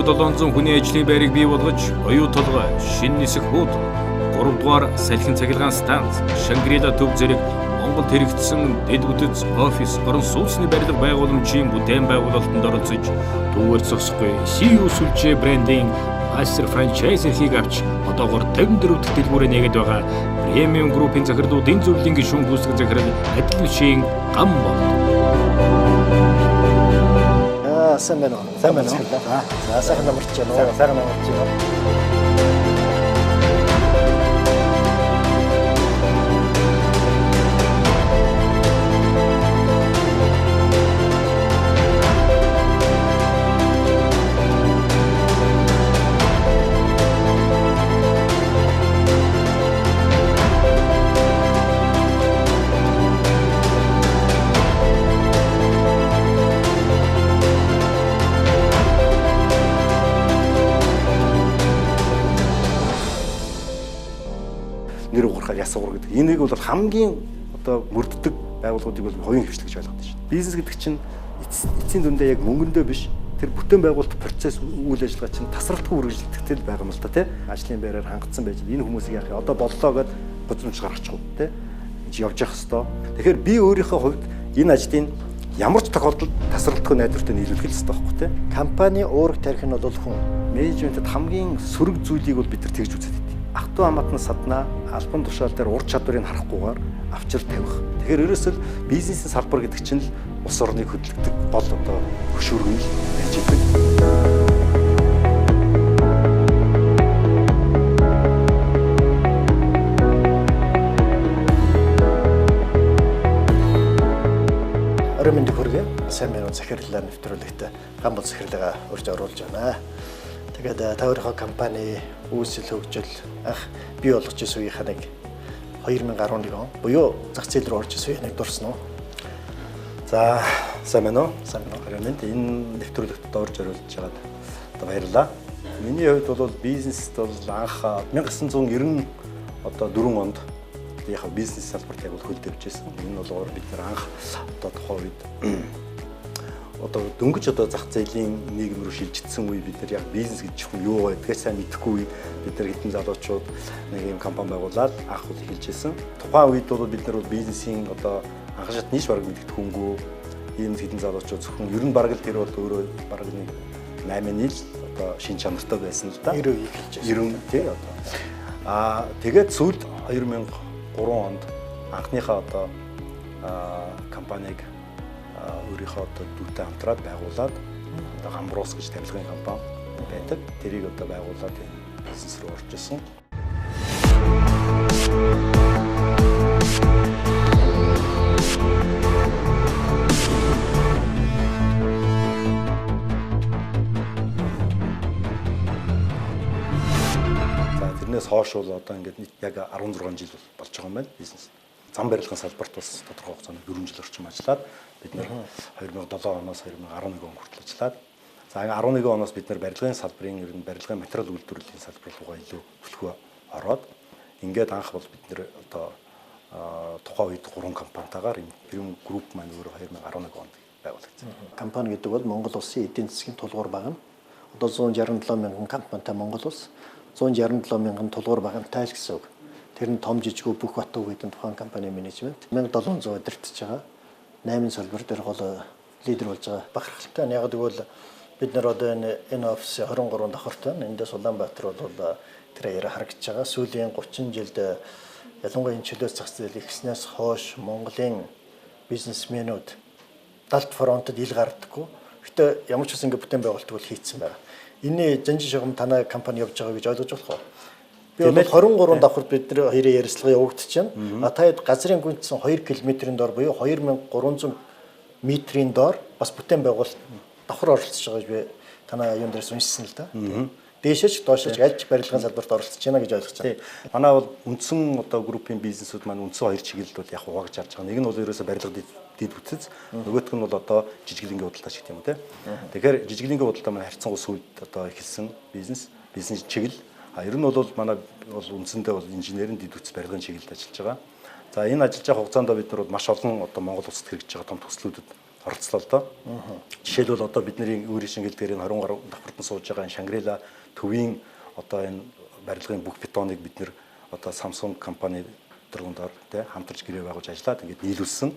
700 хүний ажлын байрыг бий болгож, оюу толгой, шинэ нисэх бууд, 3 дугаар салхин цахилгаан станц, Шангрила төв зэрэг Монголд хэрэгжсэн дэд үдэц, офис, орон сууцны барилга байгууламжийн бүтээн байгуулалтанд оролцож, түүгээр зогсохгүй CEO сүлжээ брендинг мастер франчайз эрхийг авч одоогоор 54 дахь дэлгүүрээ нээгээд байгаа премиум группийн захирлуудын зөвлөлийн гишүүн гүйцэтгэх захирал Адил Шин гам бол. Сайн байна уу? Сайн байна. За сайхан намарч байна уу? Сайхан намарч байна. Нэр уурхаар ясуур гэдэг. Энийг бол хамгийн одоо мөрддөг байгууллагуудыг бол хувийн хвшлэг гэж ойлгоод байна шүү. Бизнес гэдэг чинь эцсийн дүндээ яг мөнгөндөө биш, тэр бүтээн байгуулалт процесс үйл ажиллагаа чинь тасралтгүй үргэлжлэхдээ байгаа юм л та тий. Ажлын байраар хангацсан байж энэ хүмүүсийг яах вэ? Одоо боллоо гэд гудамж гаргачихгүй тий. Энд явж явах хэвээр. Тэгэхээр би өөрийнхөө хувьд энэ ажлын ямар ч тохиолдолд тасралтгүй найдвартай нийлүүлэх л хэрэгтэй байхгүй тий. Компани уурах тарих нь бол хүн. Менежментэд хамгийн сөрөг зүйлийг бол бид нар тэгж үздэг. Ахтуу амтны садна албан тушаал дээр ур чадварыг харахгүйгээр авчир тавих. Тэгэхээр ерөөсөл бизнесийн салбар гэдэг чинь л улс орныг хөдөлгдөг гол одоо хөшүүргэн л байж идэг. Орой мэнд хүргэе. Сайн минут захирлаа нэвтрүүлэгтээ гам бол захирлаа урьж оруулж байна. Тэгээд та өөрийнхөө компани үүсэл хөгжил бий болгож ирсэн үеийнхаа нэг 2011 он буюу зах зээл рүү орж ирсэн үеийг дурсан уу? За сайн байна уу? Сайн байна уу? Харин энэ нэвтрүүлэгт орж оруулж байгаад баярлалаа. Миний хувьд бол бизнест бол анх 1990 одоо 4 онд яг бизнес салбарт яг хөлдөвч байсан. Энэ бол бид нар анх одоо тухайн үед одоо дөнгөж одоо зах зээлийн нийгэм рүү шилжчихсэн үе бид нар яг бизнес гэж юм юу байдгаас сайн мэдэхгүй бид нар хэдэн залуучууд нэг юм компани байгуулад анх үл эхэлж байсан. Тухайн үед бол бид нар бизнесийн одоо анх шат нийш бараг мэддэхгүйнгүү ийм хэдэн залуучууд зөвхөн ер нь бараг л тэр бол өөрөө бараг нэг 8 жил одоо шин чанартай байсан л да. 90 эхэлж байсан. 90 тий одоо. Тэгээд сүүлд 2003 онд анхныхаа одоо компаниг өөрийнхөө одоо дүүтэй хамтраад байгуулад одоо Гамбрус гэж тавилгын компани байдаг. Тэрийг одоо байгуулад энэ бизнес рүү орж ирсэн. За тэрнээс хойш бол одоо ингээд яг 16 жил болж байгаа юм байна бизнес. Зам барилгын салбарт бас тодорхой хугацаанд 4 жил орчим ажиллаад бид нар 2007 оноос 2011 он хүртэл ажиллаад за 11 оноос бид нар барилгын салбарын ер нь барилгын материал үйлдвэрлэлийн салбар руугаа илүү хөлхөө ороод ингээд анх бол бид нар одоо тухайн үед 3 компанитайгаар энэ групп маань өөрөө 2011 онд байгуулагдсан. Компани гэдэг бол Монгол улсын эдийн засгийн тулгуур багна. Одоо 167 мянган компанитай Монгол улс 167 мянган тулгуур багантай л гэсэн үг. Тэр нь том жижигүү бүх бат уу гэдэг тухайн компани менежмент 1700 удирдах байгаа. 8 салбар дээр гол лидер болж байгаа. Бахархалтай нь яг гэвэл бид нар одоо энэ офис 23 давхартай. Эндээс Улаанбаатар бол тэр яра харагдаж байгаа. Сүүлийн 30 жилд ялангуяа энэ чөлөөс зах зээл ихснээс хойш Монголын бизнесмэнүүд далд фронтод ил гардаггүй. Гэтэ ямар ч үс ингэ бүтээн байгуулалт бол хийцэн байгаа. Энэ жанжин шугам танай компани явж байгаа гэж ойлгож болох уу? Би бол 23 давхарт бид нар хоёрын ярилцлага явагдчихна. Та хэд газрын гүнтсэн 2 км-ийн дор буюу 2300 м-ийн дор бас бүтээн байгуулалт давхар оролцож байгаа гэж би танай юун дээрс уншсан л да. Дээшээч доошооч аль ч барилгын салбарт оролцож байна гэж ойлгож байна. Манай бол үндсэн одоо группийн бизнесүүд маань үндсэн 2 чиглэлд бол яг хувааж харж байгаа. Нэг нь бол ерөөсө барилга дэд бүтц, нөгөөх нь бол одоо жижиглэнгийн худалдаач гэх юм уу те. Тэгэхээр жижиглэнгийн худалдаа маань харьцангуй сүйд одоо эхэлсэн бизнес чиглэл. Ер нь бол манай бол үндсэндээ бол инженерийн дэд бүтц барилгын чиглэлд ажиллаж байгаа. За энэ ажиллаж байгаа хугацаанд бид нар маш олон одоо Монгол улсад хэрэгжиж байгаа том төслүүдэд оролцлоо л доо. Жишээлбэл одоо бидний өөрийн шингэл дээр энэ 20 гаруй давхартан сууж байгаа Шангрила төвийн одоо энэ барилгын бүх бетоныг бид нэр одоо Samsung компани дөрвөндор тэ хамтарч гэрээ байгуулж ажиллаад ингээд нийлүүлсэн.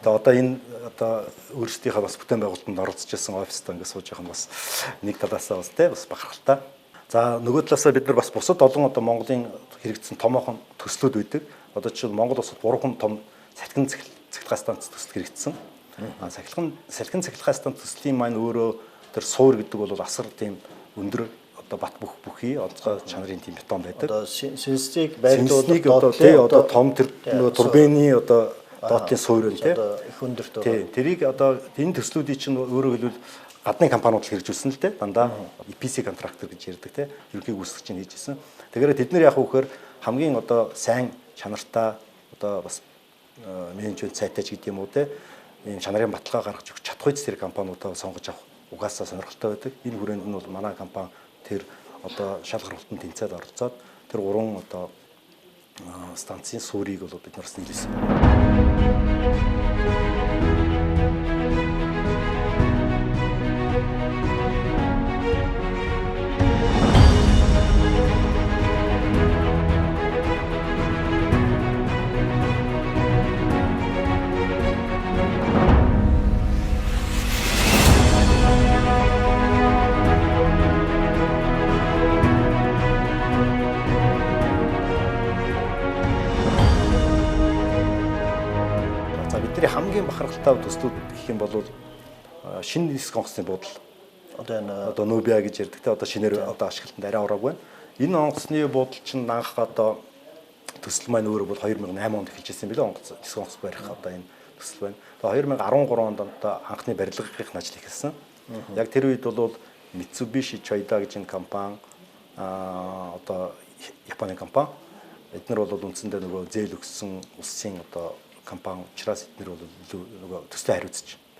Тэгээ одоо энэ одоо өөрсдийнхөө бас бүтээн байгуулалтанд оролцож байсан оффистаа ингээд сууж байгаа нь бас нэг талаасаа бас тэ бас бахархалтай. За нөгөө талаасаа бид нар бас бусад олон одоо Монголын хэрэгжсэн томоохон төслүүд үүдэг. Одоо жишээл Монгол улсад 3 том салхин цахилгаан станц төсөл хэрэгжсэн. Салхин цахилгаан станц төслийн маань өөрөө тэр суур гэдэг бол асар тийм өндөр одоо бат бүхий онцгой чанарын тийм бетон байдаг. Одоо синсийг байрлуулах одоо том тэр нөгөө турбины одоо доотлын суур нь тийм их өндөрт байгаа. Тэрийг одоо энэ төслүүдийн чинь өөрөөр хэлбэл гадны компаниуд хэрэгжүүлсэн л дээ. Дандаа EPC контрактор гэж ярьдаг тийм ерөнхий гүйцэтгэгч нь хийжсэн. Тэгэхээр тэд нар яг үхээр хамгийн одоо сайн чанартай одоо бас менежмент сайтай ч гэдэг юм уу тийм ийм чанарын баталгаа гаргаж өгч чадах үс тэр компаниудаа сонгож авах угаасаа сонирхолтой байдаг. Энэ хүрээнд нь бол манай компани тэр одоо шал гаргалтанд тэнцээд оролцоод тэр 3 одоо станцын суурийг бол бид нараас нийлүүлсэн. Хамгийн бахархалтай төслүүд гэх юм бол шинэ нисэх онгоцны буудал. Одоо Нубиа гэж ярьдаг те одоо шинээр одоо ашиглалтанд арай ороогүй байна. Энэ онгоцны буудал чинь анх одоо төсөл маань өөрөө бол 2008 онд эхэлжсэн билээ нисэх онгоц барих одоо энэ төсөл байна. Тэгээ 2013 онд одоо анхны барилгын ажил эхэлсэн. Яг тэр үед бол Mitsubishi Choida гэж энэ компани одоо Японы компани эдгээр бол үндсэндээ нөгөө зээл өгсөн улсын одоо компани учраас эдгээр бол нөгөө төслөө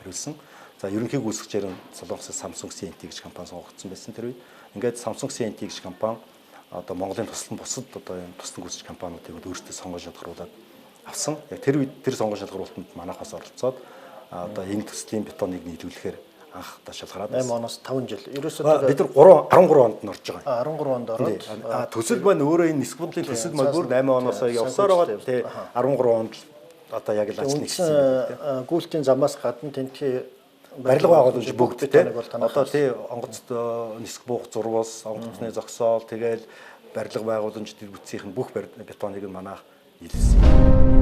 хариуцсан. За ерөнхий гүйцэтгчээр нь Солонгосоос Samsung C&T гэж компани сонгогдсон байсан тэр үед. Ингээд Samsung C&T гэж компани одоо Монголын туслан бусад одоо энэ туслан гүйцэтгэгч компаниудыг өөрсдөө сонгож шалгаруулад авсан. Яг тэр үед тэр сонгож шалгаруулалтанд манайхаас оролцоод одоо энэ төслийн бетоныг нийлүүлэхээр анх одоо шалгараад 8 оноос 5 жил. Ерөөсөө бид нар 13 онд нь орж байгаа. 13 онд ороод төсөл маань өөрөө энэ нисэх бодлын төсөл маань бүр 8 оноос явсаар байгаа. Тэ 13 онд одоо яг л ажил нэгсэн. Гүйлтийн замаас гадна тентхий барилга байгуулж бүгд те одоо тий онгоцд нисэх буух зурвас онгоцны зогсоол тэгэл барилга байгууламж тэр бүтцийнх нь бүх бетоныг манайх нийлүүлсэн.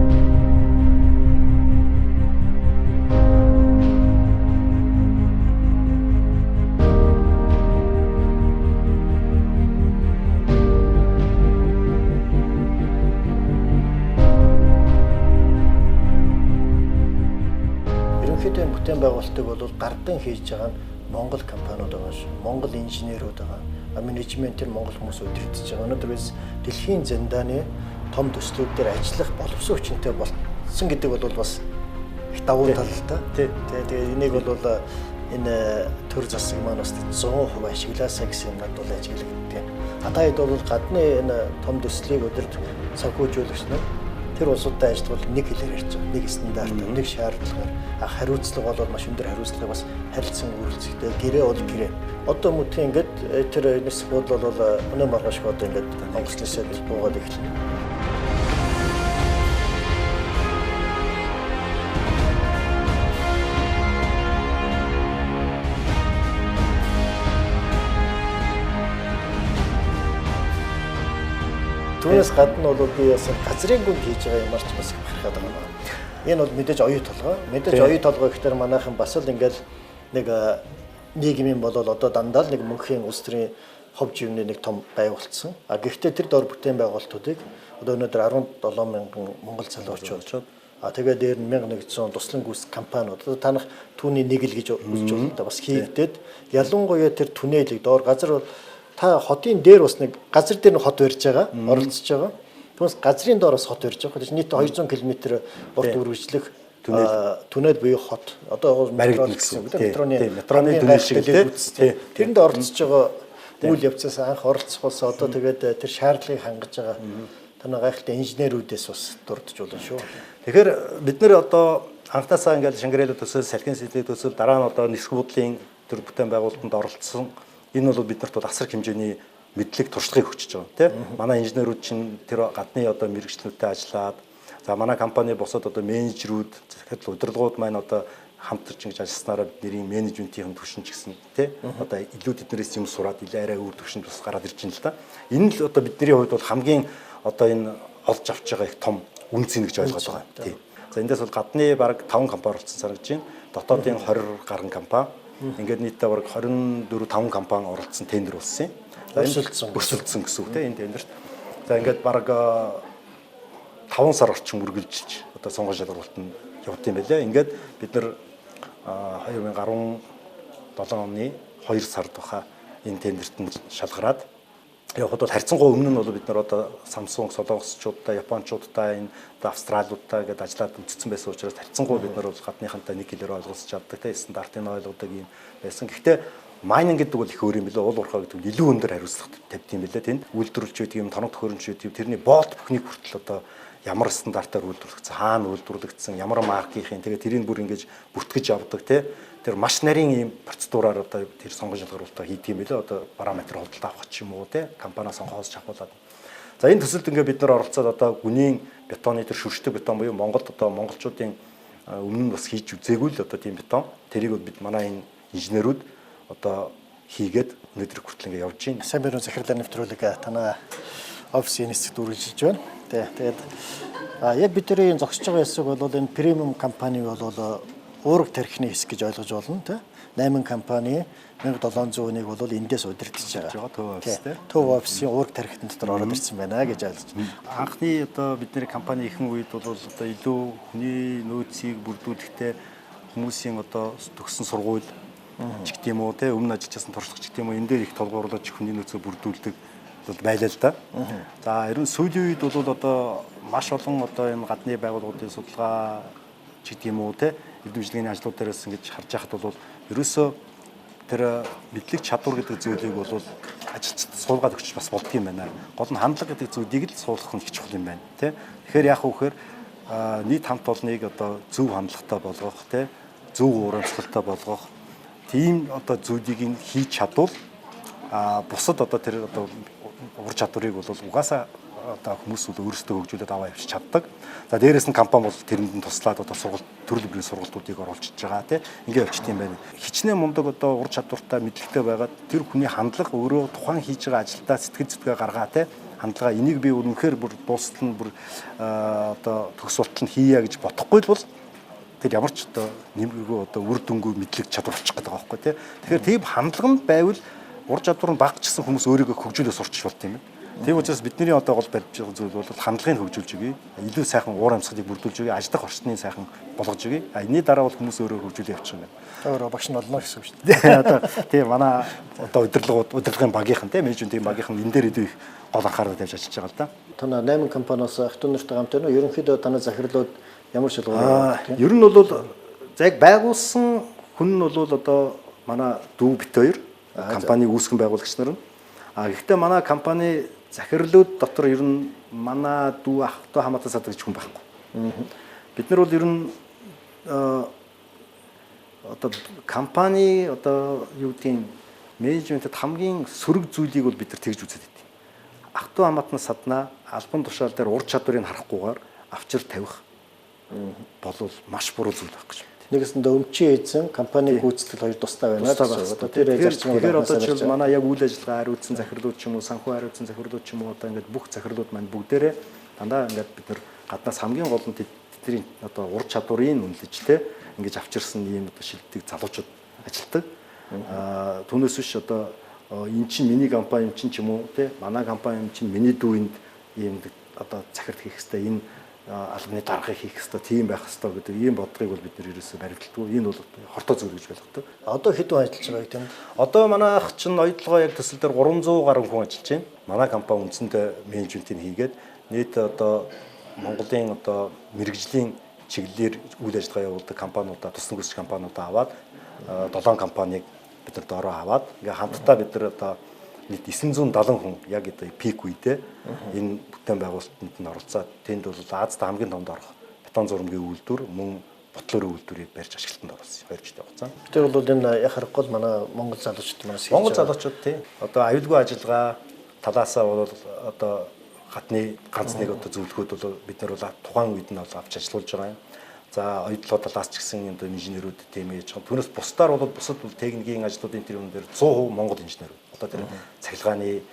Бүтээн байгуулалтыг бол гардан хийж байгаа нь Монгол компаниуд байгаа шүү. Монгол инженерүүд байгаа. Менежментээр Монгол хүмүүс удирдах байгаа. Өнөөдрөөс дэлхийн зэндааны том төслүүд дээр ажиллах боловсон хүчинтэй болсон гэдэг бол бас их давуу тал л та. Тэгээ энийг бол энэ төр засаг маань бас 100% ашиглаасаа гэсэн юм надад бол ажиглагддаг. Атайд бол гадны энэ том төслийг удирдах санхүүжүүлэгч нар тэр улсуудтай ажиллавал нэг хэлээр ярьж байгаа. Нэг стандарт, нэг шаардлагаар хариуцлага бол маш өндөр хариуцлага бас харилцан үйлчлэгтэй. Гэрээ бол гэрээ. Одоо мөдгөө ингээд тэр нисэх бодол бол өнөө маргааш одоо ингээд Монгол улсад буугаад эхэлнэ. Түүнээс гадна бол би бас газрын гүнд хийж байгаа юмар ч бас харахад байгаа. Энэ бол мэдээж оюу толгой. Мэдээж оюу толгой гэхээр манайхан бас л ингээл нэг нийгмийн болол одоо дандаа л нэг мөнхийн улс төрийн хов живний нэг том байгуулсан. А гэхдээ тэр дор бүтээн байгуулалтуудыг одоо өнөөдөр 17 мянган монгол залуучууд тэгээ дээр нь 1100 туслан гүйс компаниуд одоо танах түүний нэг л гэж үзэж байна. Бас хийгдээд ялангуяа тэр түнэлийг доор газар бол та хотын дээр бас нэг газар дээр нэг хот барьж байгаа, оролцож байгаа. Түүнээс газрын доороос хот барьж байгаа. Нийт 200 км урт үргэлжлэх түнэл буюу хот. Одоо метро гэсэн үг. Метроны түнэл шиг тийм. Тэрэнд оролцож байгаа үйл явцаас анх оролцох болсон. Одоо тэгээд тэр шаардлагыг хангаж байгаа. Танай гайхалтай инженерүүдээс бас дурдж болно шүү. Тэгэхээр бид нэр одоо анхнаасаа ингээд Шангрила төсөл, салхин сэдвийн төсөл, дараа нь одоо нисэх буудлын төр бүтээн байгуулалтанд оролцсон. Энэ бол биднэрт бол асар хэмжээний мэдлэг туршлагыг өгч байгаа тийм. Манай инженерүүд чинь тэр гадны одоо мэрэгчлэнүүдтэй ажиллаад, за манай компани босоод одоо менежерүүд, захирал удирдлагууд маань одоо хамтарч ингэж ажилласнараа бидний менежментийн түвшин ч гэсэн тийм. Одоо илүү тэднээс юм сураад илүү арай өөр түвшинд бас гараад ирж байна л да. Энэ л одоо бидний хувьд бол хамгийн одоо энэ олж авч байгаа их том үнц гэж ойлгоод байгаа юм тийм. За эндээс бол гадны бараг 5 компани оролцсон санагдаж байна. Дотоодын 20 гаруй компани. Ингээд нийтдээ бараг 24 5 компани оролцсон тендер болсон юм. Өсөлдсөн гэсэн үг тийм энэ тендерт. За ингээд бараг 5 сар орчим үргэлжилж одоо сонгон шалгуулалт нь явт юм байлаа. Ингээд бид нар 2017 оны 2 сард баха энэ тендерт нь шалгараад явхад бол харьцангуй өмнө нь бол бид нар одоо Samsung, Солонгосчуудтай, Японочдтай, энэ Австралиудтай гэдээ ажиллаад үзсэн байсан учраас харьцангуй бид нар бол гадныхантай нэг хэлээр ойлгуулж чаддаг те стандартын ойлгодог юм байсан. Гэхдээ майнинг гэдэг бол их өөр юм билээ. Уул уурхай гэдэг нь илүү өндөр хариуцлага тавьд юм билээ. Тэнд үйлдвэрлэлч гэдэг юм, тоног төхөөрөмч гэдэг юм, тэрний болт бүхнийг хүртэл одоо ямар стандартаар үйлдвэрлэгдсэн, хаана үйлдвэрлэгдсэн, ямар маркийн, тэгээ тэрийг бүр ингэж бүтгэж авдаг те. Тэр маш нарийн ийм процедураар одоо тэр сонгон шалгаруулалтаа хийдэг юм билээ. Одоо параметр худалдаа авах ч юм уу те. Компаниа сонгохоос чахуулаад. За энэ төсөлд ингээ бид нар оролцоод одоо гүнийн бетоны тэр шүршдэг бетон буюу Монголд одоо монголчуудын өмнө нь бас хийж үзээгүй л одоо тийм бетон. Тэрийг бид манай энэ инженерүүд одоо хийгээд өнөөдөр хүртэл ингээ явж байна. Сайн байрны захирлаар нэвтрүүлэг танаа офисын нисэд үргэлжилж байна. Тэгээд яг бидний зогсож байгаа хэсэг бол энэ премиум компани бол уурга тархины хэсэг гэж ойлгож болно тий. 8 компани 1700-ыг бол эндээс удирдах байгаа. Төв офисын уурга тархитын дотор ороод ирсэн байна гэж ойлгож байна. Анхны одоо бидний компани ихэнх үед бол одоо илүү хүний нөөцийг бүрдүүлэхдээ хүмүүсийн одоо төгссөн сургууль ч гэдэг юм уу тий өмнө ажиллажсэн туршлага ч гэдэг юм уу энэ дээр их толгуурлаж хүний нөөцөө бүрдүүлдэг байлаа л да. За ерөн сүүлийн үед бол одоо маш олон одоо энэ гадны байгууллагуудын судалгаа ч гэдэг юм уу те эвдэмжлэгийн ажлууд дээрээс ингэж харж байхад бол ерөөсөө тэр мэдлэг чадвар гэдэг зүйлийг бол ажилчид суулгаад өгч бас болдго юм байна. Гол нь хандлага гэдэг зүйлийг л суулгах нь их чухал юм байна те. Тэгэхээр яах вэ гэхээр нийт хамт олныг одоо зөв хандлагатай болгох те зөв урамшилтай болгох тийм одоо зүйлийг хийж чадвал бусад одоо тэр одоо ур чадварыг бол угаасаа одоо хүмүүс бол өөрсдөө хөгжүүлээд аваа явж чаддаг. За дээрэс нь компани бол тэрэнд нь туслаад одоо сургалт төрөл бүрийн сургалтуудыг оруулж байгаа тийм ингээ явчихт юм байна. Хичнээн мундаг одоо ур чадвартай мэдлэгтэй байгаад тэр хүний хандлага өөрөө тухайн хийж байгаа ажилдаа сэтгэл зүтгээ гаргаа тийм хандлага энийг би үнэхээр бүр дуустал нь бүр одоо төгс болтол нь хийя гэж бодохгүй бол тэр ямар ч одоо нэмгөө одоо үр дүнгүй мэдлэг чадвар болчих гэдэг байгаа байхгүй тийм. Тэгэхээр тийм хандлага нь байвал ур чадвар нь багчсан хүмүүс өөрийгөө хөгжүүлээ сурч болт юм байна. Тийм учраас бидний одоо гол барьж байгаа зүйл бол хандлагыг хөгжүүлж өгье. Илүү сайхан уур амьсгалыг бүрдүүлж өгье. Ажиллах орчныг сайхан болгож өгье. Энэний дараа бол хүмүүс өөрөө хөгжүүлээ явчих юм байна. Өөрөө багш нь олно гэсэн үг шүү дээ. Одоо тийм манай одоо удирдлагын багийнхан тийм менежментийн багийнхан энэ дээр илүү их гол анхаарал тавьж ажиллаж байгаа л да. Танаа 8 компаниос хатуу нартай хамт байна уу? Ерөнхийдөө танаа захирлууд ямар шалгуур байна? Ер нь бол за яг байгуулсан хүн нь бол одоо манай дүү бит хоёр компани үүсгэн байгуулагч нар нь. Гэхдээ манай компани захирлууд дотор ер нь манай дүү ахтай хамаатан садаг гэж хүн байхгүй. Бид нар бол ер нь одоо компани одоо юу гэдгийг менежментэд хамгийн сөрөг зүйлийг бол бид нар тэгж үзээд байт. Ахтай хамаатан саднаа албан тушаал дээр ур чадварыг харахгүйгээр авчир тавих болвол маш буруу зүйл байх гэж. Нэгэсэндээ өмчийн эзэн компани гүйцэтгэл хоёр тустай байна гэсэн. Тэгэхээр одоо ч манай яг үйл ажиллагаа хариуцсан захирлууд ч юм уу, санхүү хариуцсан захирлууд ч юм уу одоо ингээд бүх захирлууд маань бүгдээрээ дандаа ингээд бид нар гаднаас хамгийн гол нь тэдний одоо ур чадварыг үнэлж те ингээд авчирсан ийм одоо шилдэг залуучууд ажилтдаг. Түүнээс биш одоо эн чинь миний компани юм чинь ч юм уу те манай компани юм чинь миний дүүнд ийм одоо захирал хийх хэрэгтэй энэ албаны даргыг хийх хэрэгтэй тийм байх хэрэгтэй гэдэг ийм бодлогыг бол бид нэр ерөөсөй баримталдаг. Энэ бол хортой зүйл гэж ойлгодог. Одоо хэдэн ажиллаж байгааг тийм. Одоо манай ах чинь оюутлогоо яг төсөл дээр 300 гаруй хүн ажиллаж байна. Манай компани үндсэндээ менежментийг хийгээд нийт одоо Монголын одоо мэрэгжлийн чиглэлээр үйл ажиллагаа явуулдаг компаниудаа тусна гүйцэтгэх компаниудаа аваад 7 компанийг бид нар доороо аваад ингээ хамтдаа бид нар одоо нийт 970 хүн яг одоо пик үедээ энэ бүтээн байгуулалтанд нь оролцоод тэнд бол Азад хамгийн томд орох бетон зурмгийн үйлдвэр мөн ботлоор үйлдвэрийг барьж ашиглалтанд оруулсан 2 жилийн хугацаанд. Тэр бол энэ яхахгүй манай Монгол залуучууд манаас хийж Монгол залуучууд тийм одоо аюулгүй ажиллагаа талаасаа бол одоо гадны ганц нэг одоо зөвлөгөөд бол бид нар бол тухайн үед нь бол авч ажиллуулж байгаа юм. За оюутлоо талаас ч гэсэн одоо инженерүүд тийм ээж байгаа. Түүнээс бусдаар бол бусад техникийн ажлуудын тэр юм дээр 100% Монгол инженер. Одоо тэр цахилгааны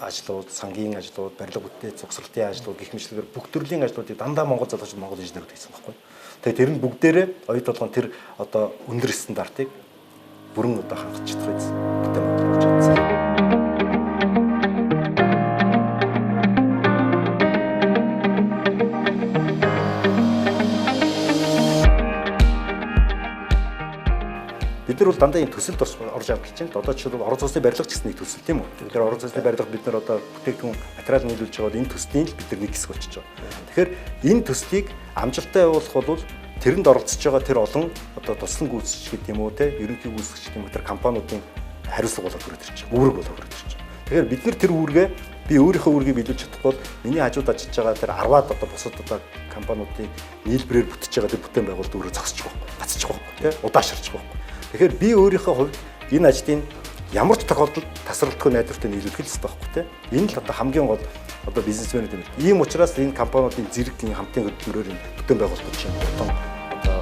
ажлууд, сангийн ажлууд, барилга бүтээц, угсралтын ажлууд гэх мэтлэгээр бүх төрлийн ажлуудыг дандаа Монгол залуучууд Монгол инженерүүд хийсэн байхгүй. Тэгээ тэр нь бүгдээрээ оюут толгойн тэр одоо өндөр стандартыг бүрэн одоо хангаж чадах биз. Бүтээн байгуулж чадсан. Бид нар бол дандаа ийм төсөлд орж авах гэж байна. Одоо жишээлбэл орон зайсны барилга ч гэсэн нэг төсөл тийм үү? Тэгэхээр орон зайсны барилга бид нар одоо бүтээгдэхүүн материал нийлүүлж байгаа бол энэ төслийн л бид нар нэг хэсэг болчихж байгаа. Тэгэхээр энэ төслийг амжилттай явуулах бол тэрэнд оролцож байгаа тэр олон одоо туслан гүйцэтгэгч гэдэг юм уу те ерөнхий гүйцэтгэгч гэдэг юм тэр компаниудын хариуцлага болоод хүрээд ирж байгаа. Үүрэг болоод хүрээд ирж байгаа. Тэгэхээр бид нар тэр үүргээ би өөрийнхөө үүргийг биелүүлж чадахгүй бол миний хажууд ажиллаж байгаа тэр 10-аад одоо бусад одоо компаниудын нийлбэрээр бүтэж байгаа тэр бүтээн байгуулалт өөрөө зогсчих واخхой. Гацчих واخхой те удаашрчих واخхой. Тэгэхээр би өөрийнхөө хувьд энэ ажлын ямар ч тохиолдолд тасралтгүй найдвартай нийлүүлэх л хэрэгтэй байхгүй те. Энэ л одоо хамгийн гол одоо бизнесмэнүүд юм. Ийм учраас энэ компаниудын зэрэг хамтын хөтөлбөрөөр энэ бүтээн байгуулалт чинь тутам одоо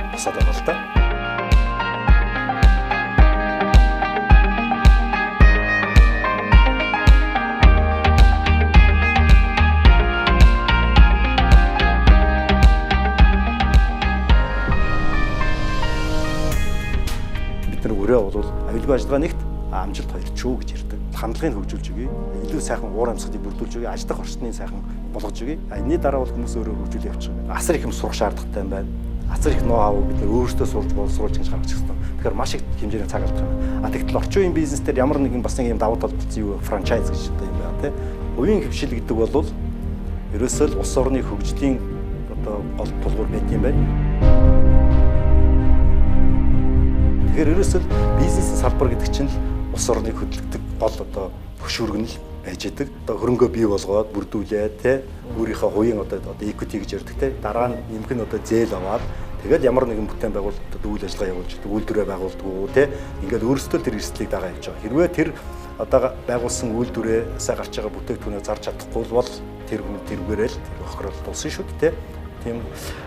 босоод байгаа л да. Бол аюулгүй ажиллагаа нэгт амжилт хоёрч шүү гэж ярьдаг. Хандлагыг хөгжүүлж өгье. Илүү сайхан уур амьсгалыг бүрдүүлж өгье. Ажиллах орчныг сайхан болгож өгье. Энэний дараа бол хүмүүс өөрөө хөгжүүл явчих. Асар их юм сурах шаардлагатай юм байна. Асар их ноу-хау бид нар өөрсдөө сурж боловсруулж гэж гаргачих хэрэгтэй. Тэгэхээр маш их хэмжээний цаг алдах юм. Тэгтэл орчин үеийн бизнес дээр ямар нэгэн бас нэг юм давуу тал болсон юу франчайз гэж одоо юм байна тий. Үеийн хөвшил гэдэг бол ерөөсөө л улс орны хөгжлийн одоо гол тулгуур байт юм байна. Тэгэхээр ерөөсөө бизнесийн салбар гэдэг чинь улс орныг хөдөлгдөг гол одоо хөшүүргэн л байж идэг. Одоо хөрөнгөө бий болгоод бүрдүүлээд те өөрийнхөө хувийн одоо equity гэж ярьдаг те дараа нь нэмэх нь одоо зээл аваад тэгээд ямар нэгэн бүтээн байгуулалт одоо үйл ажиллагаа явуулж үйлдвэрээ байгуулдаг те ингээд өөрсдөө тэр эрсдлийг дагаа явж байгаа. Хэрвээ тэр одоо байгуулсан үйлдвэрээс гарч байгаа бүтээгдэхүүнээ зарж чадахгүй бол тэр хүн тэргээрэл хохирол тулсан шүү дээ те. Тийм.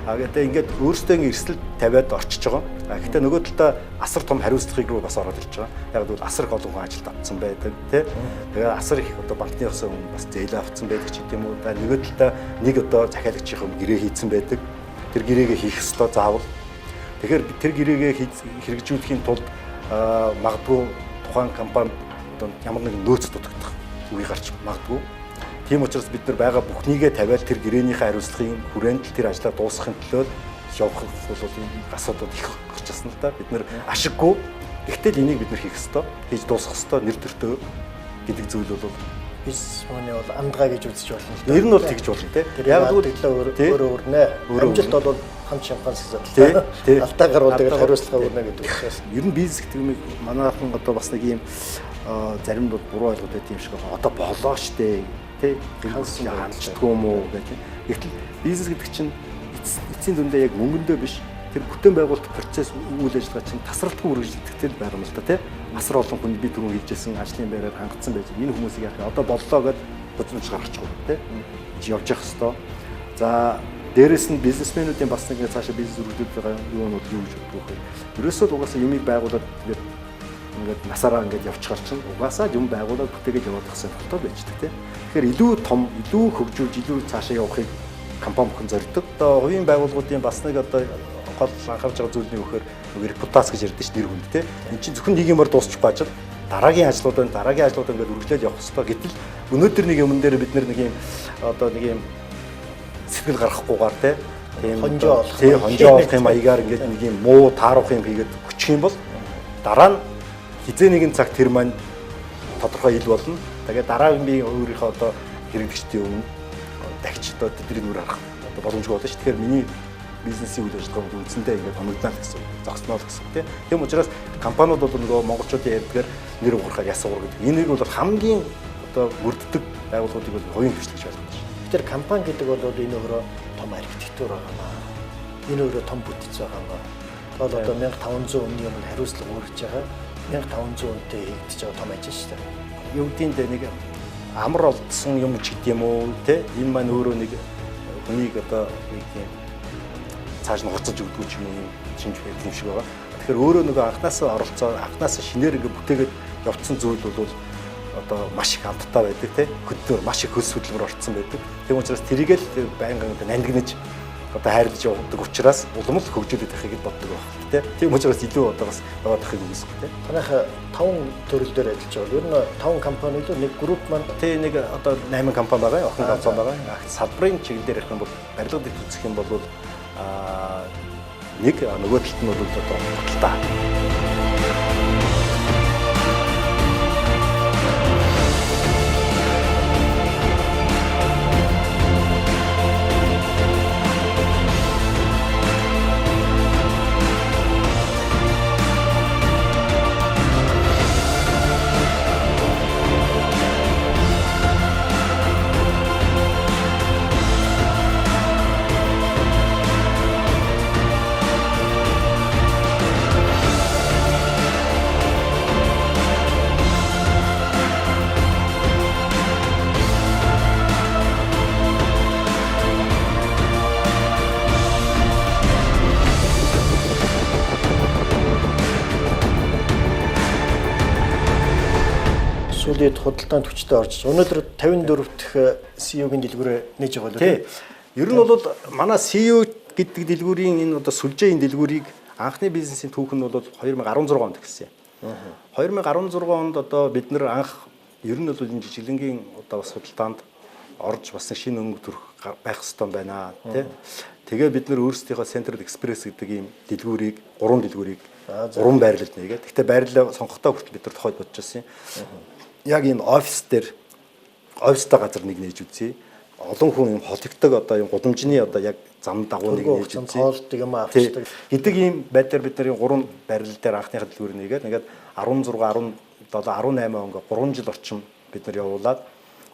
Гэхдээ ингээд өөрсдөө эрсдэл тавиад орчиж байгаа. Гэхдээ нөгөө талдаа асар том хариуцлагыг руу бас ороод ирж байгаа. Яг бол асар их олон хүн ажилд авсан байдаг, тий. Тэгээд асар их одоо банкныхаас өмнө бас зээл авсан байдаг ч гэдэм үү. Нөгөө талдаа нэг одоо захиалагчийн гэрээ хийцэн байдаг. Тэр гэрээгээ хийх ёстой заавал. Тэгэхээр тэр гэрээгээ хэрэгжүүлэхийн тулд магадгүй тухайн компани одоо ямар нэгэн нөөц дутагдах үе гарч магадгүй. Тийм учраас бид нар байгаа бүхнийгээ тавиад тэр гэрээнийхээ хариуцлагын хүрээнд тэр ажлаа дуусгахын төлөө явах бол энэ асуудал их гарч ирсэн л да. Бид нар ашиггүй. Гэхдээ энийг бид нар хийх ёстой. Хийж дуусгах ёстой нэр төртөө гэдэг зүйл бол бизнесмэний бол амдгаа гэж үзэж болно л да. Ер нь бол тэгж болно те. Яг л өөрөө өрнэ. Амжилт бол хамт шампанс задал. Алдаа гарууд тэгээд хариуцлага өрнө гэдэг учраас. Ер нь бизнес гэдэг юм манайхан одоо бас нэг юм зарим бол буруу ойлгоод байт юм шиг байна. Одоо болоо штэ. Тэ хандчихгүй юм уу гэх юм. Гэтэл бизнес гэдэг чинь эцсийн дүндээ яг мөнгөндөө биш тэр бүтээн байгуулалт процесс үйл ажиллагаа чинь тасралтгүй үргэлжлэхдээ байгаа юм л да тий. Асар олон хүн би түрүү хэлжсэн ажлын байраар хангацсан байж энэ хүмүүсийг яах вэ? Одоо боллоо гэд бодсомж гаргачихгүй тий. Явж явах хэвээр. За дээрэс нь бизнесмэнүүдийн бас нэг цаашаа бизнес үргэлжлүүлж байгаа юунууд юу гэж боддог вэ? Ерөөсөө угаасаа юмыг байгуулад ингээд насаараа ингээд явчихар чинь угаасаа юм байгуулаад бүтээгээд яваад гэсэн тогтоол байждаг тийм. Тэгэхээр илүү том, илүү хөгжүүлж, илүү цаашаа явахыг компани бүхэн зорддог. Одоо хувийн байгууллагуудын бас нэг одоо гол анхаарч байгаа зүйл нь юу гэхээр репутац гэж ярьдэн чинь нэр хүнд тийм. Энд чинь зөвхөн нэг юмар дуусчихгүй ажил дараагийн ажлуудаа ингээд үргэлжлээд явах хэрэгтэй. Гэтэл өнөөдөр нэг юмн дээр бид нэг юм одоо нэг юм сэтгэл гаргахгүйгээр тийм хонжоо олох юм аягаар ингээд нэг юм муу таарах юм хийгээд өччих юм бол дараа нь хизээ нэгэн цаг тэр маань тодорхой ил болно. Тэгээд дараагийн би өөрийнхөө одоо хэрэглэгчдийн өмнө дахиж одоо тэдний нүр харах одоо боломжгүй болно шүү. Тэгэхээр миний бизнесийн үйл ажиллагааг үндсэндээ ингээд хоногдно гэсэн үг. Зогсноо л гэсэн үг тийм учраас компаниуд бол нөгөө монголчуудын ярьдгаар нэр уурахаар ясуур гэдэг. Энийг бол хамгийн одоо мөрддөг байгууллагуудыг бол хувийн хвшлэгч болгож байна. Тэгэхээр компани гэдэг бол энэ өөрөө том архитектур байна. энэ өөрөө том бүтц байгаа юм. Бол одоо 1500 өмнө юм хариуцлага өргөж байгаа. 1500 үнэтэй хийгдэж байгаа том ажил шүү дээ. Юу гэдгийг нэг амар олдсон юм ч гэдэм үү те энэ маань өөрөө нэг хүнийг одоо нэг тийм цааш нь хуцаж өгдөг юм шинж байдаг юм шиг байгаа. Тэгэхээр өөрөө нөгөө анханасаа оролцоо анханасаа шинээр ингээ бүтээгээд явцсан зүйл бол одоо маш их амттай байдаг те хөдөлмөр маш их хөлс хөдөлмөр орцсон байдаг. Тийм учраас тэрийг л байнгын нандинаж одоо хайрлаж явдаг учраас улам л хөгжүүлээд байхыг боддог байна те. Тийм учраас илүү одоо бас яваад байхыг үгүйсэх те. Танайх 5 төрөл дээр ажиллаж байгаа. Ер нь 5 компани л нэг групп маань тий нэг одоо 8 компани байгаа, охин компани байгаа. Салбарын чиглэл дээр ярих юм бол барилгад үзэх юм бол нэг нөгөө талд нь бол одоо баталтай. сүүлийн худалдаанд хүчтэй орж өнөөдөр 54 дахь CEO-гийн дэлгүүрээ нээж байгаа тий. Ер нь бол манай CEO гэдэг дэлгүүрийн энэ одоо сүлжээний дэлгүүрийг анхны бизнесийн түүх нь бол 2016 онд гэсэн юм. 2016 онд одоо бид нэр анх ер нь бол энэ жижиглэнгийн одоо бас худалдаанд орж бас нэг шинэ өнгө төрөх байх ёстой байна тий. Тэгээ бид нэр өөрсдийнхөө Central Express гэдэг ийм дэлгүүрийг 3 дэлгүүрийг 3 байрлалд нэгээд. Гэхдээ байрлал сонгохдоо хүртэл бид нар тохиолд бодож байсан юм. Яг ийм офистай газар нэг нээж үзье. Олон хүн юм холигдог одоо юм гудамжны одоо яг зам дагуу нэг нээж үзье. Хоолдог юм авчдаг. Гэдэг ийм байдлаар бид нарын 3 байрлал дээр анхныхаа дэлгүүр нэгээд 16, 17, 18 он 3 жил орчим бид нар явуулаад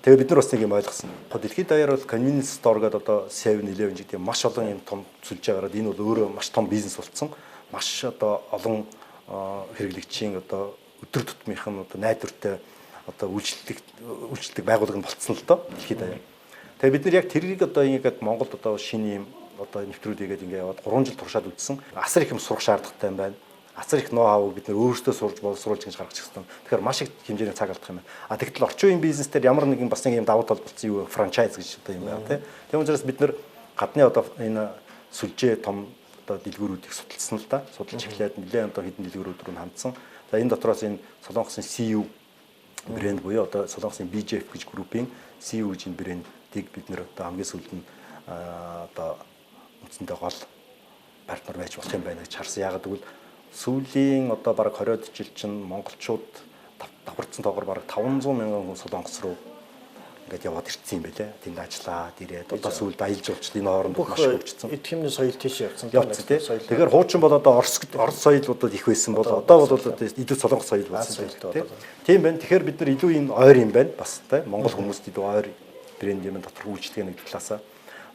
тэгээ бид нар бас нэг юм ойлгосон. Дэлхийд даяар бол convenience store гэдэг одоо 7-Eleven гэдэг юм маш олон юм том сүлжээ гараад энэ бол өөрөө маш том бизнес болсон. Маш одоо олон хэрэглэгчийн одоо өдөр тутмынхан одоо найдвартай одоо үйлчлдэг байгууллага нь болцсон л доо дэлхийд даяар. Тэгээ бид нар яг тэрийг одоо ингээд Монголд одоо шинэ юм одоо нэвтрүүд игээд ингээд яваад 3 жил туршаад үзсэн. Асар их юм сурах шаардлагатай юм байна. Асар их ноу-хавыг бид нар өөрсдөө сурж боловсруулж гэж гаргачих хэрэгтэй. Тэгэхээр маш их хэмжээний цаг алдах юм байна. Тэгтэл орчин үеийн бизнес дээр ямар нэгэн бас нэг юм давуу тал болсон юу франчайз гэж одоо юм байна тийм. Тийм учраас бид нар гадны одоо энэ сүлжээ том одоо дэлгүүрүүдийг судалсан л да. Судалж эхлээд нэлээд одоо хэдэн дэлгүүрүүд рүү хандсан. За энэ дотроос энэ Солонгосын CU брэнд буюу одоо Солонгосын BJF гэж группийн CU гэж брэндийг бид нэр одоо хамгийн сүүлд нь одоо үндсэндээ гол партнер байж болох юм байна гэж харсан. Яагаад гэвэл сүүлийн одоо бараг 20 жил чинь монголчууд давхарцсан тоогоор бараг 500 мянган хүн Солонгос руу ингээд яваад ирсэн юм байлээ. Тэнд ажиллаад ирээд одоо сүүлд аялал жуулчлалын хооронд маш хөгжсөн. Эд хэмнээ соёл тийш явсан. Тэгэхээр хуучин бол одоо Орос соёлуудад их байсан бол одоо бол илүү Солонгос соёл болсон тийм. Тийм байна. Тэгэхээр бид нар илүү энэ ойр юм байна. Бас тийм Монгол хүмүүст илүү ойр брэнд юм дотор үйлчлдэг нэг талаасаа.